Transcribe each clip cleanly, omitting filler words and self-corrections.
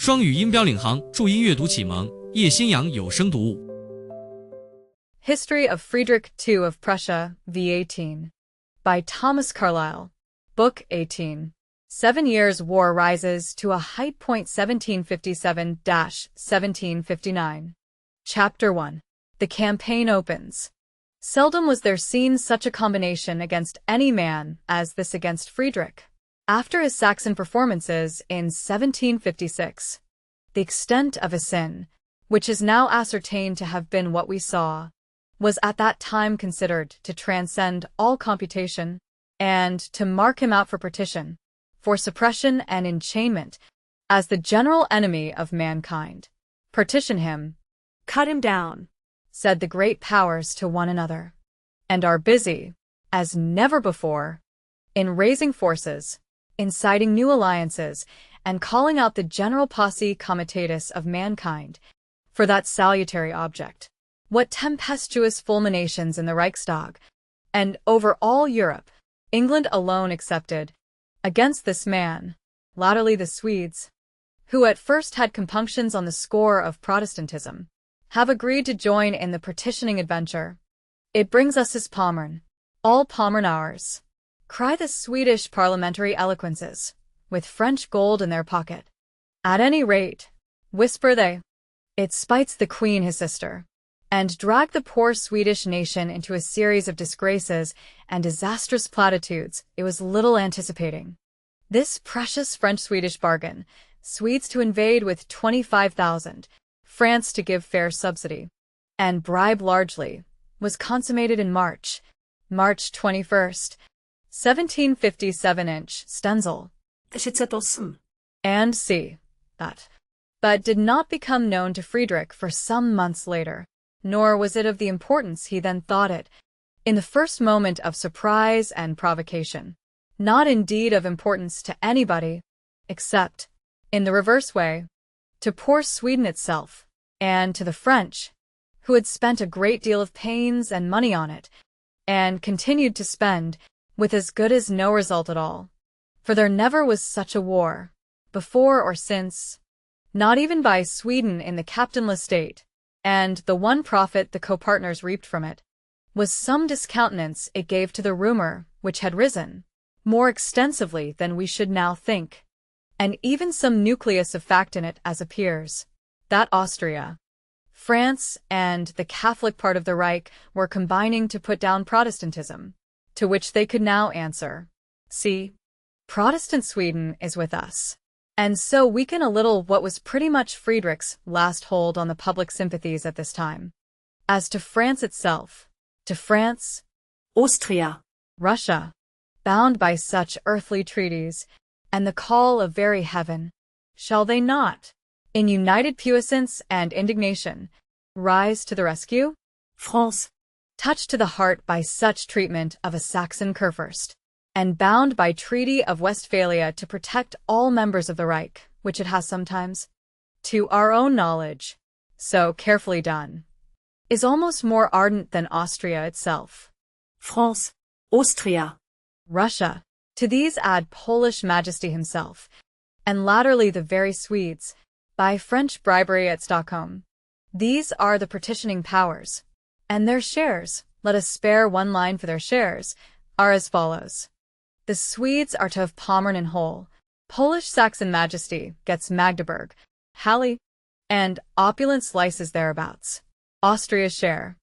双语音标领航，注音阅读启蒙，叶兴阳有声读物。History of Friedrich II of Prussia, v18. By Thomas Carlyle. Book 18. 7 Years' War rises to a height. 1757-1759. Chapter 1. The campaign opens. Seldom was there seen such a combination against any man as this against Friedrich. After his Saxon performances in 1756, the extent of his sin, which is now ascertained to have been what we saw, was at that time considered to transcend all computation, and to mark him out for partition, for suppression and enchainment, as the general enemy of mankind. Partition him, cut him down, said the great powers to one another, and are busy, as never before, in raising forces, inciting new alliances, and calling out the general posse comitatus of mankind, for that salutary object. What tempestuous fulminations in the Reichstag, and over all Europe, England alone excepted, against this man, latterly the Swedes, who at first had compunctions on the score of Protestantism, have agreed to join in the partitioning adventure. It brings us his Pommern, all Pommern ours, cry the Swedish parliamentary eloquences, with French gold in their pocket. At any rate, whisper they, it spites the Queen his sister, and drag the poor Swedish nation into a series of disgraces and disastrous platitudes it was little anticipating. This precious French-Swedish bargain, Swedes to invade with 25,000, France to give fair subsidy, and bribe largely, was consummated in March 21st, 1757 Stenzel. And see that. But did not become known to Friedrich for some months later, nor was it of the importance he then thought it, in the first moment of surprise and provocation. Not indeed of importance to anybody, except, in the reverse way, to poor Sweden itself, and to the French, who had spent a great deal of pains and money on it, and continued to spend, with as good as no result at all. For there never was such a war, before or since, not even by Sweden in the captainless state, and the one profit the co-partners reaped from it, was some discountenance it gave to the rumor which had risen, more extensively than we should now think, and even some nucleus of fact in it as appears, that Austria, France, and the Catholic part of the Reich were combining to put down Protestantism, to which they could now answer, see, Protestant Sweden is with us, and so weaken a little what was pretty much Friedrich's last hold on the public sympathies at this time. As to France itself, to France, Austria, Russia, bound by such earthly treaties, and the call of very heaven, shall they not, in united puissance and indignation, rise to the rescue? France, touched to the heart by such treatment of a Saxon Kurfürst, and bound by Treaty of Westphalia to protect all members of the Reich, which it has sometimes, to our own knowledge, so carefully done, is almost more ardent than Austria itself. France, Austria, Russia, to these add Polish Majesty himself, and latterly the very Swedes, by French bribery at Stockholm. These are the partitioning powers, and their shares, let us spare one line for their shares, are as follows. The Swedes are to have Pommern in whole, Polish Saxon Majesty gets Magdeburg, Halle, and opulent slices thereabouts. Austria's share,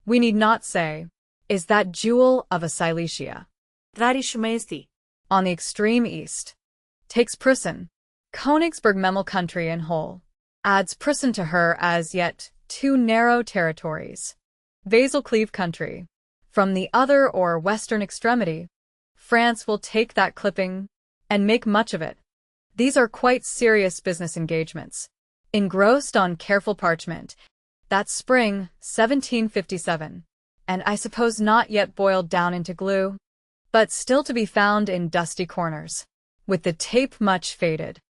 we need not say, is that jewel of a Silesia. Rheinische Majesty, on the extreme east, takes Prussia, Königsberg Memel country in whole, adds Prussia to her as yet 2 narrow territories. Vasalcleve country, from the other or western extremity, France will take that clipping, and make much of it. These are quite serious business engagements, engrossed on careful parchment, that spring, 1757, and I suppose not yet boiled down into glue, but still to be found in dusty corners, with the tape much faded.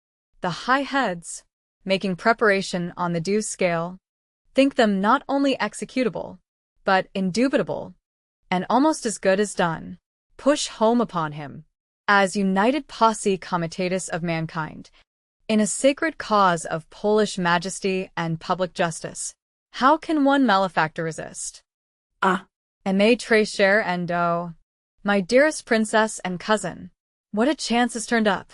The high heads, making preparation on the due scale, think them not only executable, but indubitable, and almost as good as done, push home upon him, as united posse comitatus of mankind, in a sacred cause of Polish majesty and public justice. How can one malefactor resist? Ah. Aimé très cher and oh, my dearest princess and cousin, what a chance has turned up.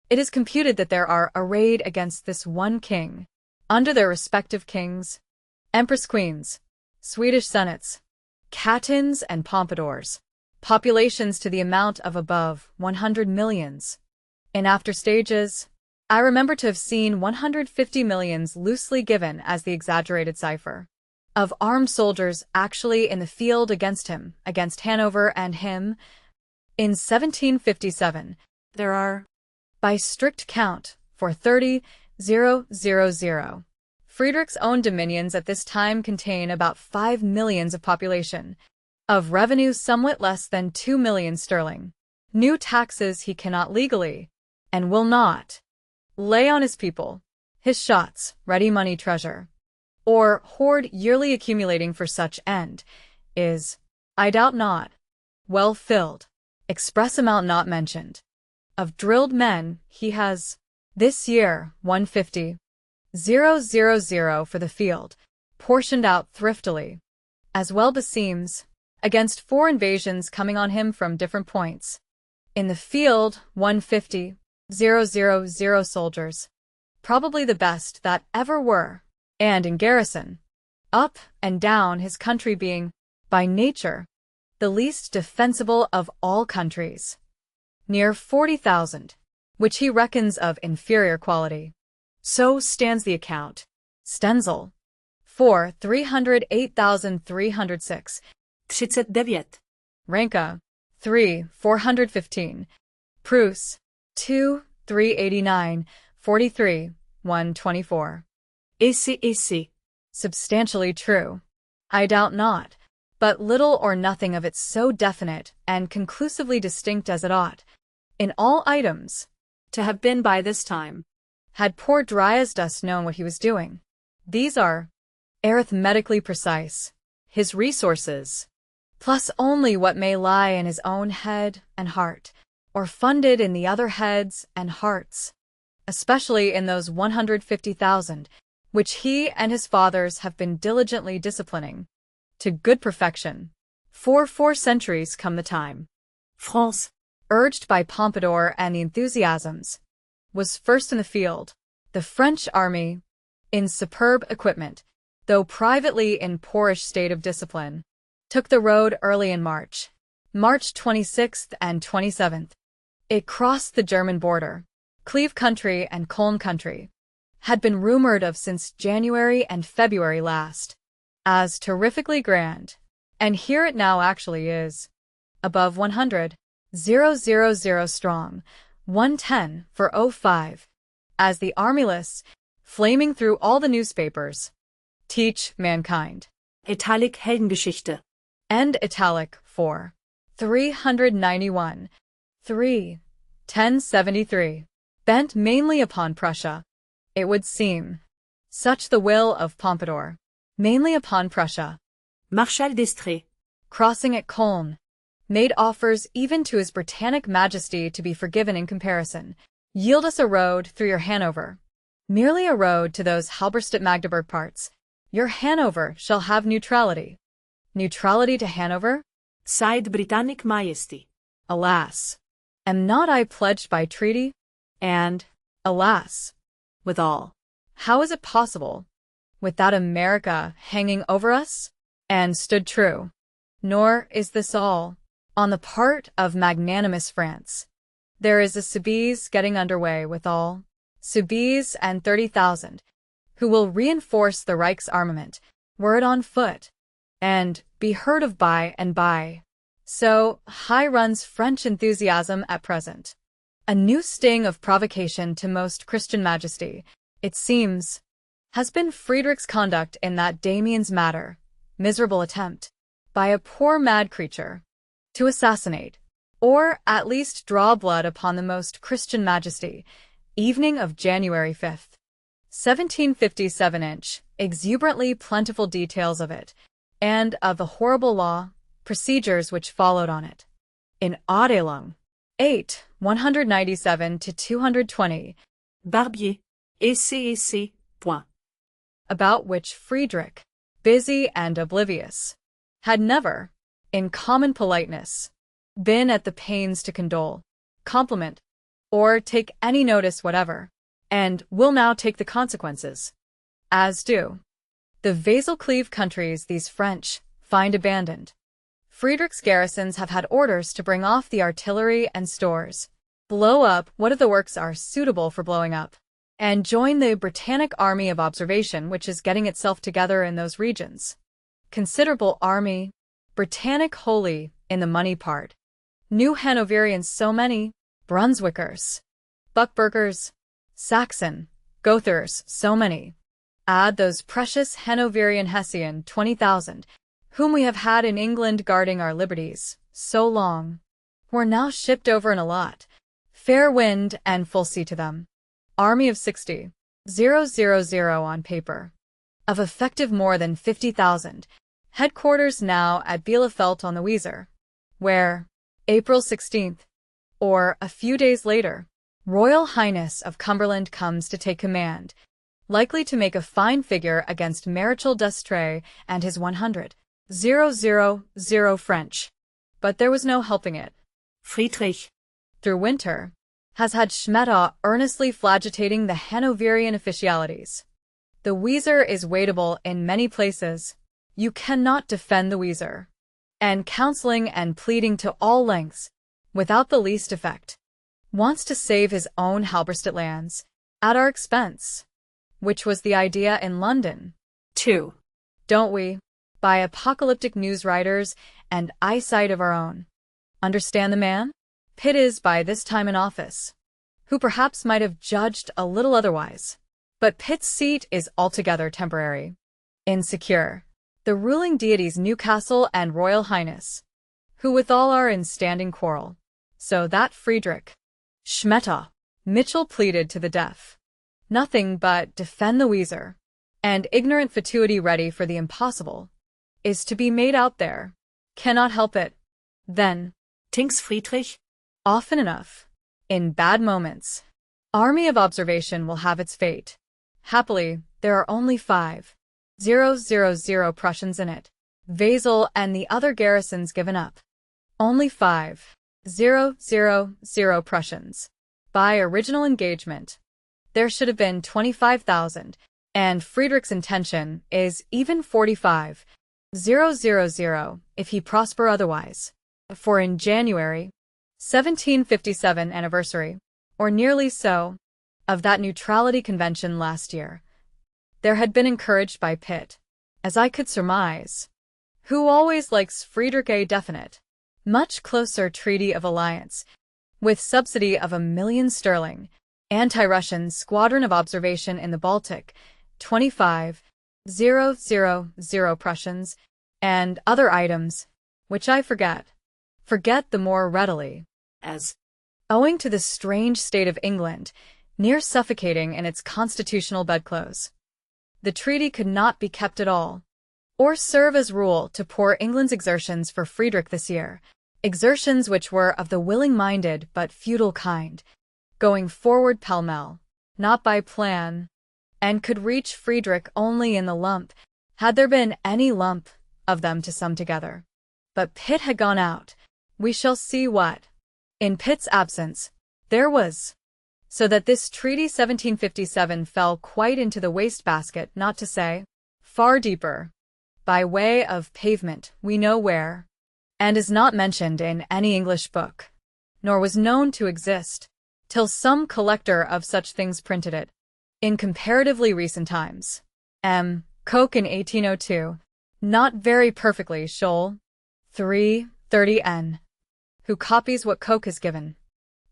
It is computed that there are arrayed against this one king, under their respective kings, empress queens, Swedish senates, Catins and Pompadours, populations to the amount of above 100 millions. In after stages, I remember to have seen 150 millions loosely given as the exaggerated cipher, of armed soldiers actually in the field against him, against Hanover and him. In 1757, there are, by strict count, for 30,000. Friedrich's own dominions at this time contain about 5 millions of population, of revenue somewhat less than 2 million sterling. New taxes he cannot legally, and will not, lay on his people, his shots, ready money treasure, or hoard yearly accumulating for such end, is, I doubt not, well filled, express amount not mentioned. Of drilled men he has, this year, 150,000 for the field, portioned out thriftily, as well beseems, against 4 invasions coming on him from different points. In the field, 150,000 soldiers, probably the best that ever were, and in garrison, up and down his country being, by nature, the least defensible of all countries. Near 40,000, which he reckons of inferior quality. So stands the account. Stenzel. For 308,306. 39. Ranka. 415. Prus. 389. 43. 124. AC. Substantially true. I doubt not, but little or nothing of it so definite and conclusively distinct as it ought, in all items, to have been by this time, had poor Dryasdust known what he was doing. These are arithmetically precise, his resources, plus only what may lie in his own head and heart, or funded in the other heads and hearts, especially in those 150,000, which he and his fathers have been diligently disciplining, to good perfection. For 4 centuries come the time. France, urged by Pompadour and the enthusiasms, was first in the field. The French army, in superb equipment, though privately in poorish state of discipline, took the road early in March 26th and 27th. It crossed the German border. Cleve country and Colne country had been rumored of since January and February last, as terrifically grand, and here it now actually is, above 100,000 strong, 110 for 05, as the army lists, flaming through all the newspapers, teach mankind. Italic Heldengeschichte. End italic for 391, 1073, bent mainly upon Prussia. It would seem, such the will of Pompadour, mainly upon Prussia. Marshal d'Estrées, crossing at Colne, made offers even to his Britannic Majesty to be forgiven in comparison. Yield us a road through your Hanover. Merely a road to those Halberstadt Magdeburg parts. Your Hanover shall have neutrality. Neutrality to Hanover? Side Britannic Majesty. Alas, am not I pledged by treaty? And, alas, withal, how is it possible, without America hanging over us? And stood true. Nor is this all. On the part of magnanimous France, there is a Soubise getting under way withal, Soubise and 30,000, who will reinforce the Reich's armament, were it on foot, and be heard of by and by. So high runs French enthusiasm at present. A new sting of provocation to most Christian majesty, it seems, has been Friedrich's conduct in that Damien's matter, miserable attempt, by a poor mad creature, to assassinate, or at least draw blood upon the most Christian majesty, evening of January 5th, 1757. Exuberantly plentiful details of it, and of the horrible law, procedures which followed on it. In Adelung, 8, 197 to 220. Barbier, ECEC. Point. About which Friedrich, busy and oblivious, had never, in common politeness, been at the pains to condole, compliment, or take any notice whatever, and will now take the consequences, as do the Vasalcleve countries these French find abandoned. Friedrich's garrisons have had orders to bring off the artillery and stores, blow up what of the works are suitable for blowing up, and join the Britannic army of observation which is getting itself together in those regions. Considerable army, Britannic wholly in the money part, New Hanoverians so many, Brunswickers, Buckburgers, Saxon, Gothers so many. Add those precious Hanoverian Hessian 20,000, whom we have had in England guarding our liberties so long, who are now shipped over in a lot, fair wind and full sea to them. Army of 60,000 on paper, of effective more than 50,000, headquarters now at Bielefeld on the Weser, where, April 16th, or a few days later, Royal Highness of Cumberland comes to take command, likely to make a fine figure against Maréchal d'Estrées and his 100,000 French. But there was no helping it. Friedrich. Through winter, has had Schmettau earnestly flagitating the Hanoverian officialities. The Weser is wadeable in many places. You cannot defend the Weser. And counseling and pleading to all lengths, without the least effect, wants to save his own Halberstadt lands, at our expense, which was the idea in London, too, don't we, by apocalyptic news writers and eyesight of our own. Understand the man? Pitt is by this time in office, who perhaps might have judged a little otherwise. But Pitt's seat is altogether temporary, insecure. The ruling deities Newcastle and Royal Highness, who withal are in standing quarrel, so that Friedrich, Schmettau, Mitchell pleaded to the deaf. Nothing but defend the Weser, and ignorant fatuity ready for the impossible, is to be made out there. Cannot help it. Then, Tinks Friedrich. Often enough, in bad moments, army of observation will have its fate. Happily, there are only 5,000 Prussians in it, Basel and the other garrisons given up. Only 5,000 Prussians. By original engagement, there should have been 25,000, and Friedrich's intention is even 45,000 if he prosper otherwise. For in January, 1757 anniversary, or nearly so, of that neutrality convention last year, there had been encouraged by Pitt, as I could surmise, who always likes Friedrich a definite, much closer treaty of alliance, with subsidy of £1,000,000 sterling, anti-Russian squadron of observation in the Baltic, 25,000 Prussians, and other items, which I forget the more readily, as, owing to the strange state of England, near suffocating in its constitutional bedclothes, the treaty could not be kept at all, or serve as rule to poor England's exertions for Friedrich this year, exertions which were of the willing-minded but futile kind, going forward pell-mell, not by plan, and could reach Friedrich only in the lump, had there been any lump of them to sum together. But Pitt had gone out. We shall see what, in Pitt's absence, there was, so that this treaty 1757 fell quite into the wastebasket, not to say, far deeper, by way of pavement we know where, and is not mentioned in any English book, nor was known to exist, till some collector of such things printed it, in comparatively recent times. M. Coke in 1802, not very perfectly Scholl, 330 N. who copies what Coke has given.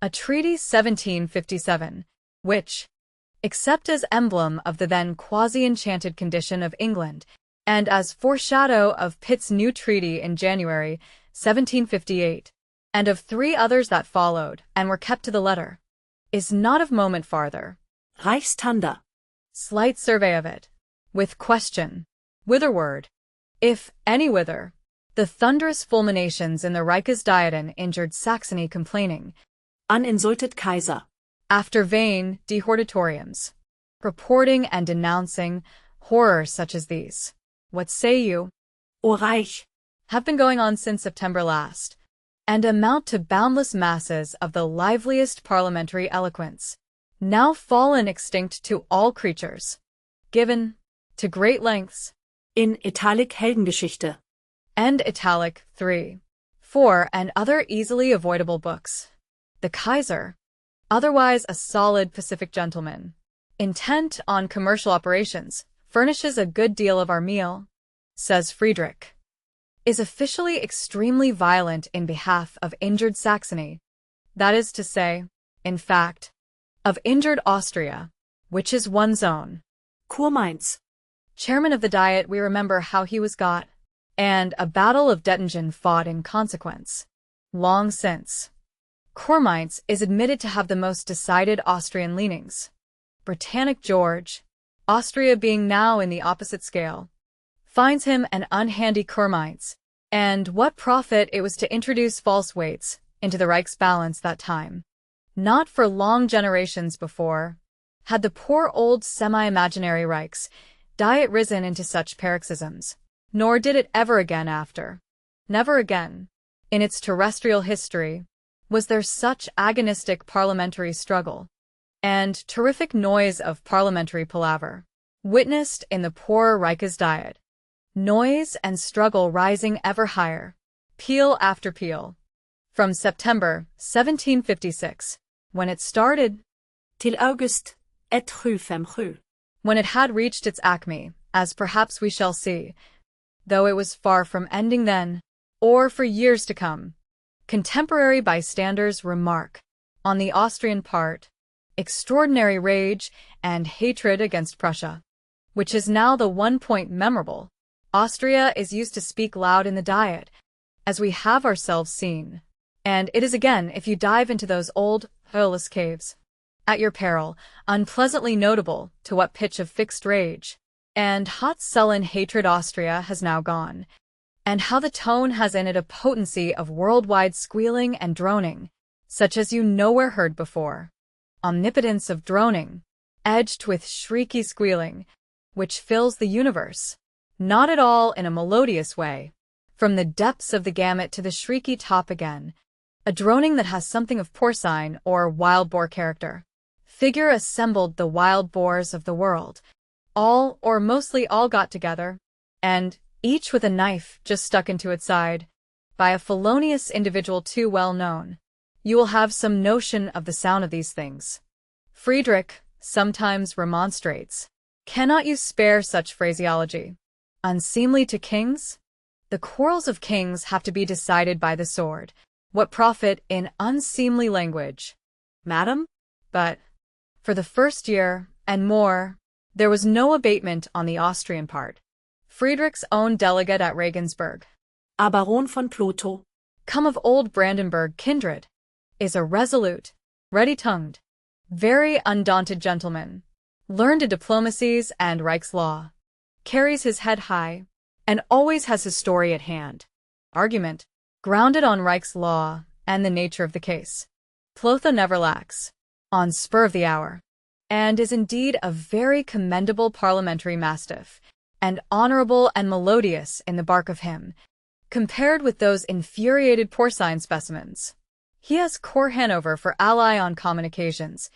A treaty 1757, which, except as emblem of the then quasi-enchanted condition of England, and as foreshadow of Pitt's new treaty in January 1758, and of 3 others that followed and were kept to the letter, is not of moment farther. Reichstanda. Slight survey of it, with question, whitherward, if any whither, the thunderous fulminations in the Reichsdieten injured Saxony complaining, Uninsulted Kaiser. after vain dehortatoriums, reporting and denouncing horrors such as these. What say you? O Reich, Have been going on since September last, and amount to boundless masses of the liveliest parliamentary eloquence, now fallen extinct to all creatures, given to great lengths. in Italic Heldengeschichte. End italic 3, 4, and other easily avoidable books. The Kaiser, otherwise a solid Pacific gentleman, intent on commercial operations, furnishes a good deal of our meal, says Friedrich, is officially extremely violent in behalf of injured Saxony, that is to say, in fact, of injured Austria, which is one's own. Kurmainz. Chairman of the Diet, we remember how he was got, and a battle of Dettingen fought in consequence. Long since. Kurmainz is admitted to have the most decided Austrian leanings. Britannic George, Austria being now in the opposite scale, finds him an unhandy Kurmainz, and what profit it was to introduce false weights into the Reich's balance that time. Not for long generations before had the poor old semi-imaginary Reich's Diet risen into such paroxysms, nor did it ever again after. Never again, in its terrestrial history, was there such agonistic parliamentary struggle and terrific noise of parliamentary palaver, witnessed in the poor Reich's Diet. Noise and struggle rising ever higher, peal after peal. From September 1756, when it started, Till August, et rue fem rue. when it had reached its acme, as perhaps we shall see, though it was far from ending then, or for years to come. Contemporary bystanders remark, on the Austrian part, extraordinary rage and hatred against Prussia, which is now the one point memorable. Austria is used to speak loud in the Diet, as we have ourselves seen, and it is again, if you dive into those old, perilous caves, at your peril, unpleasantly notable to what pitch of fixed rage and hot sullen hatred Austria has now gone, and how the tone has in it a potency of worldwide squealing and droning, such as you nowhere heard before. Omnipotence of droning, edged with shrieky squealing, which fills the universe, not at all in a melodious way, from the depths of the gamut to the shrieky top again, a droning that has something of porcine or wild boar character. Figure assembled the wild boars of the world, all or mostly all got together, and, each with a knife just stuck into its side, by a felonious individual too well known. You will have some notion of the sound of these things. Friedrich sometimes remonstrates. Cannot you spare such phraseology? Unseemly to kings? The quarrels of kings have to be decided by the sword. What profit in unseemly language? Madam? But, for the first year, and more, there was no abatement on the Austrian part. Friedrich's own delegate at Regensburg, A Baron von Plotho. come of old Brandenburg kindred, is a resolute, ready-tongued, very undaunted gentleman, learned in diplomacies and Reich's law, carries his head high, and always has his story at hand. Argument, grounded on Reich's law and the nature of the case. Plotho never lacks, on spur of the hour, and is indeed a very commendable parliamentary mastiff, and honorable and melodious in the bark of him, compared with those infuriated porcine specimens. He has Corps Hanover for ally on common occasions,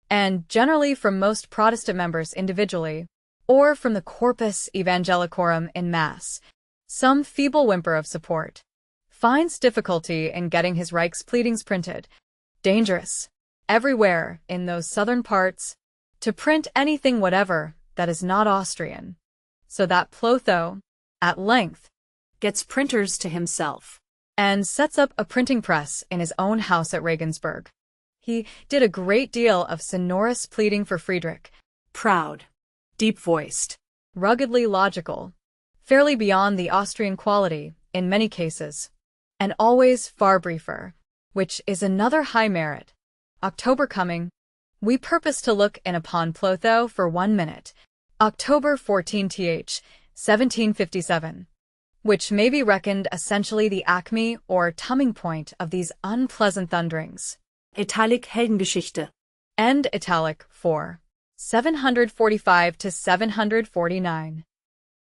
and generally from most Protestant members individually, or from the Corpus Evangelicorum in mass, some feeble whimper of support. Finds difficulty in getting his Reich's pleadings printed. Dangerous, everywhere in those southern parts, to print anything whatever that is not Austrian. So that Plotho, at length, Gets printers to himself. and sets up a printing press in his own house at Regensburg. He did a great deal of sonorous pleading for Friedrich, Proud. Deep-voiced. ruggedly logical, fairly beyond the Austrian quality in many cases, and always far briefer, which is another high merit. October coming, we purpose to look in upon Plotho for 1 minute, October 14th, 1757, which may be reckoned essentially the acme or tumming point of these unpleasant thunderings. Italic Heldengeschichte. End italic 4. 745 to 749.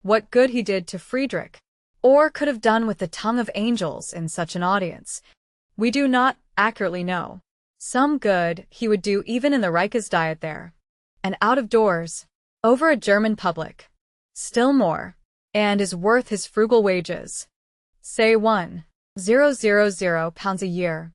What good he did to Friedrich, or could have done with the tongue of angels in such an audience, we do not accurately know. Some good he would do even in the Reichsdiet there, and out of doors, over a German public. Still more, and is worth his frugal wages. Say £1,000 a year.